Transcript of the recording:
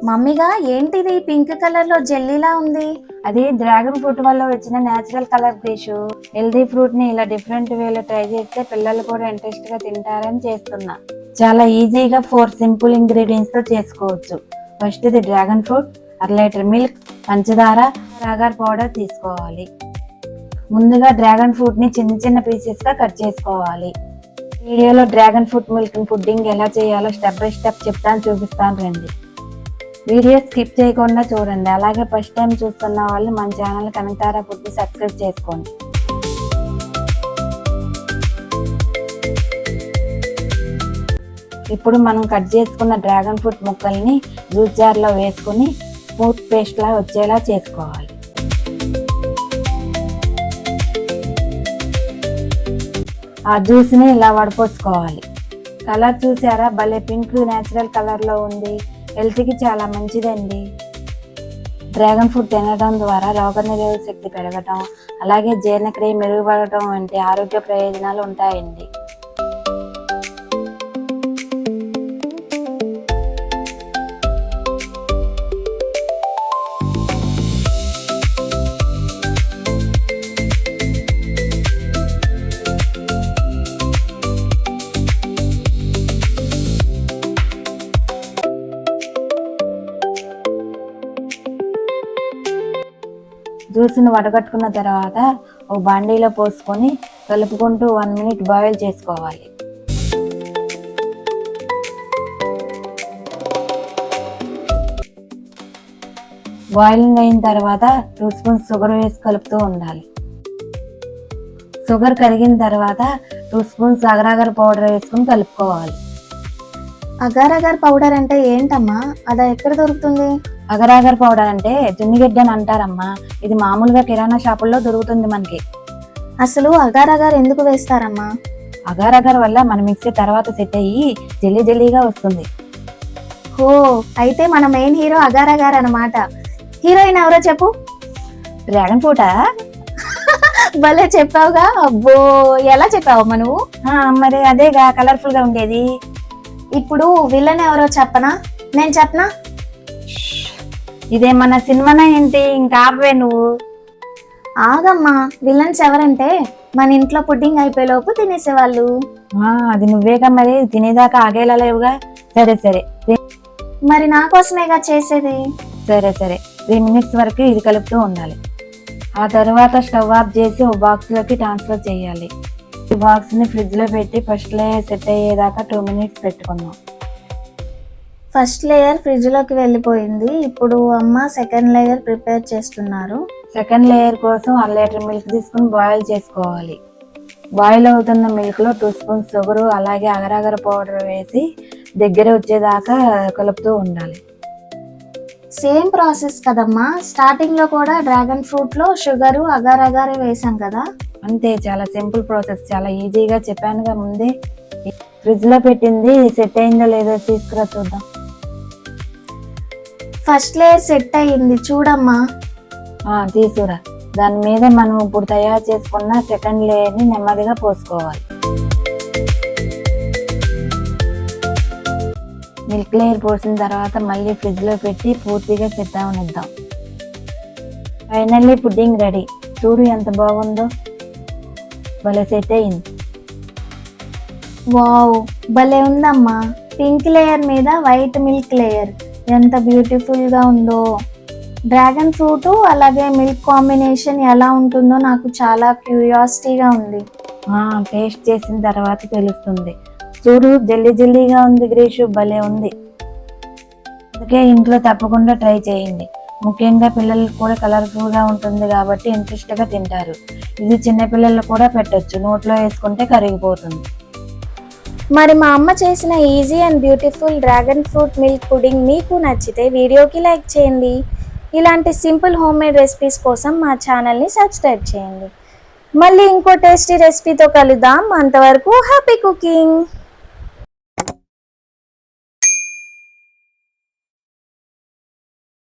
మమ్మీగా ఏంటిది pink colour లో జెల్లీలా ఉంది? అది డ్రాగన్ ఫ్రూట్ వల్ల వచ్చిన natural colour fish. Healthy fruit ని ఇలా డిఫరెంట్ వేలో ట్రై చేస్తే పిల్లలు కూడా ఇంట్రెస్ట్ గా తింటారని చేస్తున్నా. చాలా ఈజీగా 4 సింపుల్ ఇంగ్రీడియంట్స్ తో చేసుకోవచ్చు. ఫస్ట్ ఇది డ్రాగన్ ఫ్రూట్, 1 లీటర్ మిల్క్, పంచదార, అగార్ పౌడర్ తీసుకోవాలి. ముందుగా డ్రాగన్ ఫ్రూట్ ని చిన్న చిన్న పీసెస్ గా కట్ చేసుకోవాలి. వీడియోలో డ్రాగన్ ఫ్రూట్ మిల్క్ పుడ్డింగ్ ఎలా చేయాలో స్టెప్ బై స్టెప్ చెప్తాను, చూపిస్తాను రండి. వీడియో స్కిప్ చేయకుండా చూడండి. అలాగే ఫస్ట్ టైం చూస్తున్న వాళ్ళు మన ఛానల్ కనకతారా ఫుడ్ సబ్స్క్రైబ్ చేసుకోండి. ఇప్పుడు మనం కట్ చేసుకున్న డ్రాగన్ ఫ్రూట్ ముక్కల్ని జ్యూస్ జార్లో వేసుకుని స్మూత్ పేస్ట్ లా వచ్చేలా చేసుకోవాలి. ఆ జ్యూస్ ని ఇలా వడపోసుకోవాలి. కలర్ చూసారా, భలే పింక్ నేచురల్ కలర్ లో ఉంది. హెల్త్ కి చాలా మంచిదండి. డ్రాగన్ ఫ్రూట్ తినడం ద్వారా రోగనిరోధక శక్తి పెరగటం, అలాగే జీర్ణక్రియ మెరుగుపడటం వంటి ఆరోగ్య ప్రయోజనాలు ఉంటాయండి. జ్యూస్ని వడగట్టుకున్న తర్వాత ఓ బాండీలో పోసుకొని కలుపుకుంటూ 1 మినిట్ బాయిల్ చేసుకోవాలి. బాయిలింగ్ అయిన తర్వాత 2 స్పూన్స్ షుగర్ వేసి కలుపుతూ ఉండాలి. షుగర్ కరిగిన తర్వాత 2 స్పూన్స్ అగర్ పౌడర్ వేసుకుని కలుపుకోవాలి. అగార్ పౌడర్ అంటే ఏంటమ్మా? అది ఎక్కడ దొరుకుతుంది? అగర్ పౌడర్ అంటే జున్నిగడ్డ అని అంటారమ్మా. ఇది మామూలుగా కిరాణా షాపుల్లో దొరుకుతుంది మనకి. అసలు అగార్ ఎందుకు వేస్తారమ్మా? అగార్ వల్ల మన మిక్సీ తర్వాత సెట్ అయ్యి జెల్లీగా వస్తుంది. ఓ, అయితే మన మెయిన్ హీరో అగార్ అన్నమాట. హీరోయిన్ ఎవరో చెప్పు. డ్రాగన్ ఫ్రూటా? భలే చెప్పావుగా. అబ్బో, ఎలా చెప్పావమ్మా నువ్వు? మరి అదేగా కలర్ఫుల్ గా ఉండేది. ఇప్పుడు విలన్ ఎవరో చెప్పనా? నేను చెప్పనా? ఇదేమన్నా సినిమానా ఏంటి? ఇంకా ఆపవే నువ్వు. ఆగమ్మా, విలన్స్ ఎవరంటే మన ఇంట్లో పుడ్డింగ్ అయిపోయేలోపు తినేసేవాళ్ళు. అది నువ్వేగా, మరి తినేదాకా ఆగేలా లేవుగా. సరే మరి నా కోసమేగా చేసేది. సరే 3 మినిట్స్ వరకు ఇది కలుపుతూ ఉండాలి. ఆ తర్వాత స్టవ్ ఆఫ్ చేసి ఓ బాక్స్ లోకి ట్రాన్స్ఫర్ చేయాలి. ఈ బాక్స్ ని ఫ్రిడ్జ్ లో పెట్టి ఫస్ట్ లేయర్ సెట్ అయ్యేదాకా 2 మినిట్స్ పెట్టుకుందాం. ఫస్ట్ లేయర్ ఫ్రిడ్జ్ లోకి వెళ్ళిపోయింది. ఇప్పుడు అమ్మ సెకండ్ లేయర్ ప్రిపేర్ చేస్తున్నారు. సెకండ్ లేయర్ కోసం 1 లీటర్ మిల్క్ తీసుకుని బాయిల్ చేసుకోవాలి. బాయిల్ అవుతున్న మిల్క్ లో 2 స్పూన్స్ షుగర్ అలాగే అగర్ పౌడర్ వేసి దగ్గర వచ్చేదాకా కలుపుతూ ఉండాలి. సేమ్ ప్రాసెస్ కదమ్మా. స్టార్టింగ్ లో కూడా డ్రాగన్ ఫ్రూట్ లో షుగర్ అగార్ వేసాం కదా. అంతే, చాలా సింపుల్ ప్రాసెస్. చాలా ఈజీగా చెప్పానుగా ముందే. ఫ్రిడ్జ్ లో పెట్టింది సెట్ అయిందో లేదో తీసుకురా చూద్దాం. ఫస్ట్ లేయర్ సెట్ అయ్యింది చూడమ్మా. తీసుకురా. దాని మీద మనం ఇప్పుడు తయారు చేసుకున్న సెకండ్ లేయర్ ని నెమ్మదిగా పోసుకోవాలి. మిల్క్ లేయర్ పోసిన తర్వాత మళ్ళీ ఫ్రిడ్జ్ లో పెట్టి పూర్తిగా సెట్ అవనిద్దాం. Finally pudding ready. చూడు ఎంత బాగుందో, భలే సెట్ అయింది. వావ్, భలే ఉందమ్మా. పింక్ లేయర్ మీద వైట్ మిల్క్ లేయర్ ఎంత బ్యూటిఫుల్ గా ఉందో. డ్రాగన్ ఫ్రూట్ అలాగే మిల్క్ కాంబినేషన్ ఎలా ఉంటుందో నాకు చాలా క్యూరియాసిటీగా ఉంది. టేస్ట్ చేసిన తర్వాత తెలుస్తుంది. చూడు, జెల్లీగా ఉంది గ్రీషు, భలే ఉంది. అందుకే ఇంట్లో తప్పకుండా ట్రై చేయండి. ముఖ్యంగా పిల్లలకు కూడా కలర్ఫుల్ గా ఉంటుంది కాబట్టి ఇంట్రెస్ట్ గా తింటారు. ఇది చిన్న పిల్లలు కూడా పెట్టొచ్చు, నోట్లో వేసుకుంటే కరిగిపోతుంది. మరి మా అమ్మ చేసిన easy and beautiful dragon fruit milk pudding మీకు నచ్చితే వీడియోకి లైక్ చేయండి. ఇలాంటి సింపుల్ హోమ్ మేడ్ రెసిపీస్ కోసం మా ఛానల్ని సబ్స్క్రైబ్ చేయండి. మళ్ళీ ఇంకో టేస్టీ రెసిపీతో కలుద్దాం. అంతవరకు హ్యాపీ కుకింగ్.